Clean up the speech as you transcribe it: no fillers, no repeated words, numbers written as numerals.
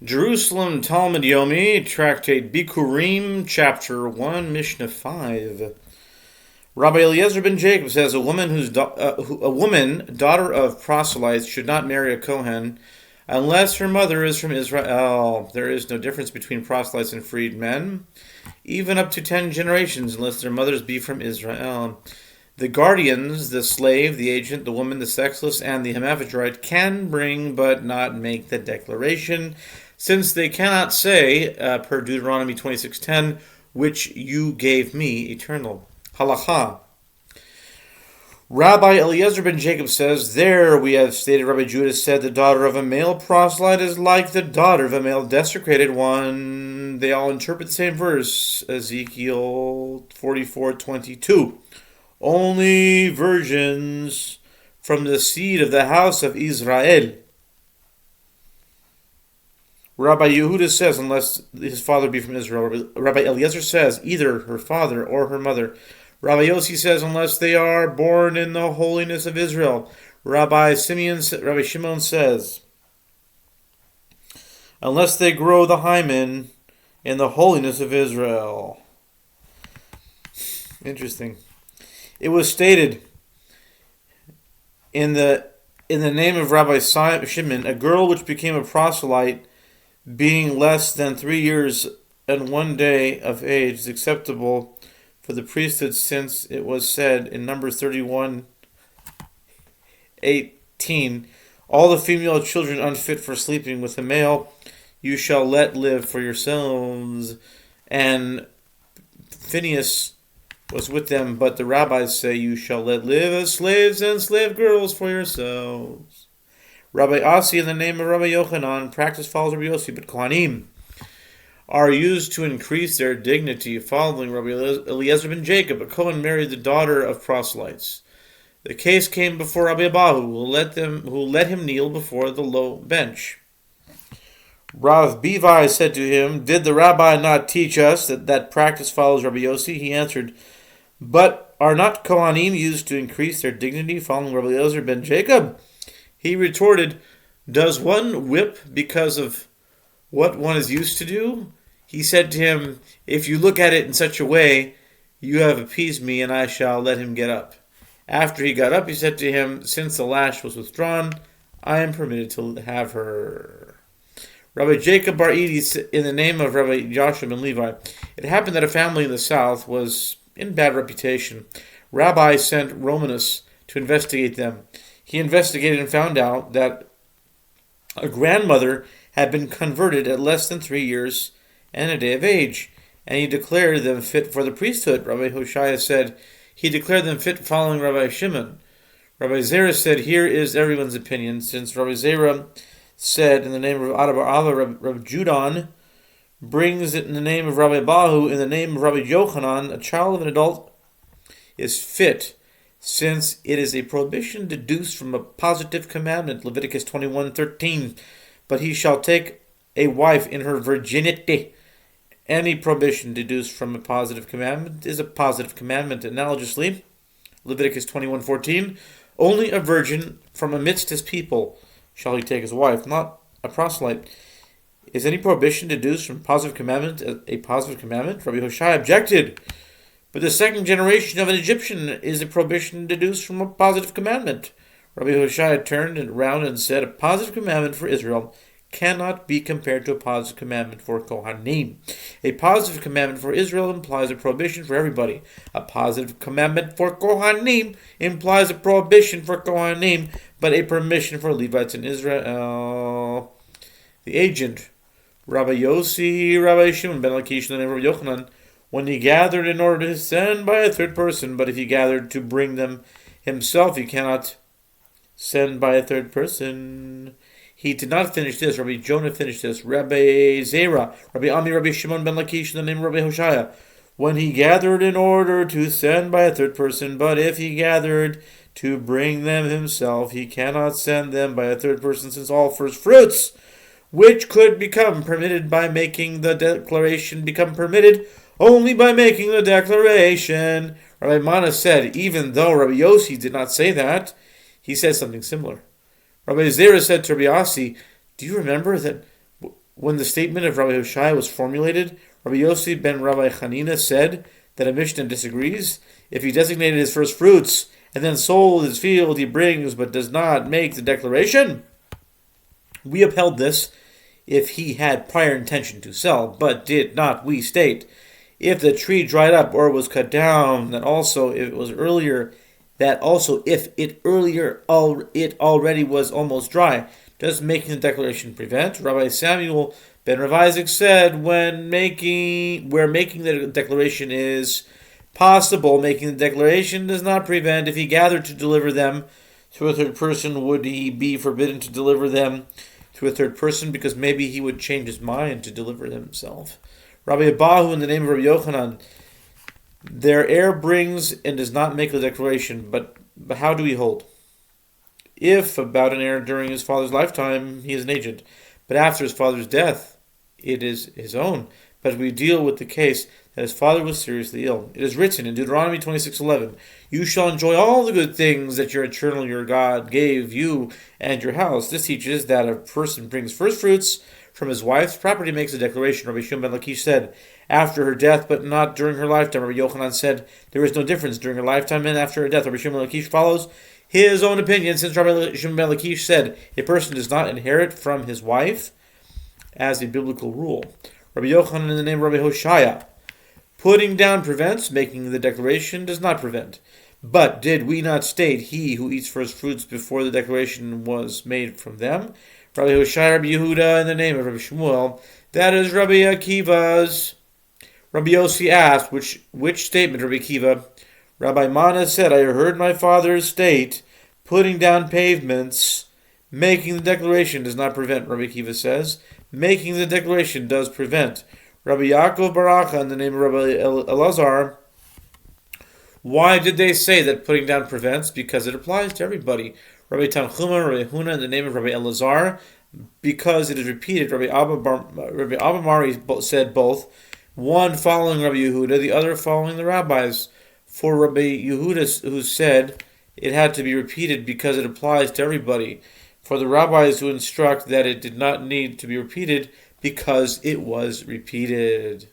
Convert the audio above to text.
Jerusalem Talmud Yomi, Tractate Bikurim, Chapter 1, Mishnah 5. Rabbi Eliezer ben Jacob says a woman, daughter of proselytes, should not marry a Kohen unless her mother is from Israel. There is no difference between proselytes and freed men, even up to 10 generations, unless their mothers be from Israel. The guardians, the slave, the agent, the woman, the sexless, and the hermaphrodite can bring but not make the declaration, since they cannot say, per Deuteronomy 26:10, which you gave me, eternal. Halacha. Rabbi Eliezer ben Jacob says, there we have stated Rabbi Judah said the daughter of a male proselyte is like the daughter of a male desecrated one. They all interpret the same verse, Ezekiel 44:22. Only virgins from the seed of the house of Israel. Rabbi Yehuda says, unless his father be from Israel. Rabbi Eliezer says, either her father or her mother. Rabbi Yossi says, unless they are born in the holiness of Israel. Rabbi Shimon says, unless they grow the hymen in the holiness of Israel. Interesting. It was stated in the name of Rabbi Shimon, a girl which became a proselyte, being less than 3 years and 1 day of age, is acceptable for the priesthood, since it was said in Numbers 31:18, all the female children unfit for sleeping with a male you shall let live for yourselves. And Phinehas was with them, but the rabbis say you shall let live as slaves and slave girls for yourselves. Rabbi Asi, in the name of Rabbi Yochanan, practice follows Rabbi Yossi, but Kohanim are used to increase their dignity. Following Rabbi Eliezer ben Jacob, a Kohen married the daughter of proselytes. The case came before Rabbi Abahu, who let him kneel before the low bench. Rav Bivai said to him, did the rabbi not teach us that practice follows Rabbi Yossi? He answered, but are not Kohanim used to increase their dignity, following Rabbi Eliezer ben Jacob? He retorted, does one whip because of what one is used to do? He said to him, if you look at it in such a way, you have appeased me, and I shall let him get up. After he got up, he said to him, since the lash was withdrawn, I am permitted to have her. Rabbi Jacob Bar Edi, in the name of Rabbi Joshua ben Levi, it happened that a family in the south was in bad reputation. Rabbi sent Romanus to investigate them. He investigated and found out that a grandmother had been converted at less than 3 years and a day of age, and he declared them fit for the priesthood. Rabbi Yehoshua said he declared them fit following Rabbi Shimon. Rabbi Zerah said, here is everyone's opinion, since Rabbi Zerah said in the name of Adabar Allah, Rabbi Judan brings it in the name of Rabbi Bahu, in the name of Rabbi Yochanan, a child of an adult is fit, since it is a prohibition deduced from a positive commandment, Leviticus 21:13. But he shall take a wife in her virginity. Any prohibition deduced from a positive commandment is a positive commandment. Analogously, Leviticus 21:14, only a virgin from amidst his people shall he take as wife, not a proselyte. Is any prohibition deduced from a positive commandment a positive commandment? Rabbi Yehoshua objected. But the second generation of an Egyptian is a prohibition deduced from a positive commandment. Rabbi Yehoshua turned around and said, a positive commandment for Israel cannot be compared to a positive commandment for Kohanim. A positive commandment for Israel implies a prohibition for everybody. A positive commandment for Kohanim implies a prohibition for Kohanim, but a permission for Levites in Israel. The agent, Rabbi Yossi, Rabbi Shimon ben Lakish, in the name of Rabbi Yochanan, when he gathered in order to send by a third person, but if he gathered to bring them himself, he cannot send by a third person. He did not finish this. Rabbi Jonah finished this. Rabbi Zerah, Rabbi Ami, Rabbi Shimon ben Lakish, in the name of Rabbi Hoshaya, when he gathered in order to send by a third person, but if he gathered to bring them himself, he cannot send them by a third person, since all first fruits, which could become permitted by making the declaration, become permitted only by making the declaration. Rabbi Mana said, even though Rabbi Yossi did not say that, he said something similar. Rabbi Zerah said to Rabbi Asi, do you remember that When the statement of Rabbi Yehoshua was formulated, Rabbi Yossi ben Rabbi Chanina said that a Mishnah disagrees. If he designated his first fruits and then sold his field he brings but does not make the declaration, we upheld this if he had prior intention to sell, but did not we state. If the tree dried up or was cut down, then also if it was earlier, it already was almost dry, does making the declaration prevent? Rabbi Samuel ben Rav Isaac said, where making the declaration is possible, making the declaration does not prevent. If he gathered to deliver them to a third person, would he be forbidden to deliver them to a third person? Because maybe he would change his mind to deliver them himself. Rabbi Abahu, in the name of Rabbi Yochanan, their heir brings and does not make the declaration, but how do we hold? If about an heir during his father's lifetime, he is an agent, but after his father's death, it is his own. But we deal with the case that his father was seriously ill. It is written in Deuteronomy 26:11, "You shall enjoy all the good things that your God gave you and your house." This teaches that a person brings first fruits from his wife's property, makes a declaration. Rabbi Shimon ben Lakish said, after her death, but not during her lifetime. Rabbi Yochanan said, there is no difference during her lifetime and after her death. Rabbi Shimon ben Lakish follows his own opinion, since Rabbi Shimon ben Lakish said, a person does not inherit from his wife as a biblical rule. Rabbi Yochanan, in the name of Rabbi Hoshaya, putting down prevents, making the declaration does not prevent. But did we not state he who eats first fruits before the declaration was made from them? Rabbi Hoshaya, Rabbi Yehuda, in the name of Rabbi Shmuel, that is Rabbi Akiva's. Rabbi Yossi asked, which statement, Rabbi Akiva? Rabbi Mana said, I heard my father state, putting down pavements, making the declaration does not prevent. Rabbi Akiva says, making the declaration does prevent. Rabbi Yaakov Baracha, in the name of Rabbi Elazar, why did they say that putting down prevents? Because it applies to everybody. Rabbi Tanchuma, Rabbi Huna, in the name of Rabbi Elazar, because it is repeated. Rabbi Abba Mari said both, one following Rabbi Yehuda, the other following the rabbis. For Rabbi Yehuda, who said it had to be repeated because it applies to everybody. For the rabbis who instruct that it did not need to be repeated because it was repeated.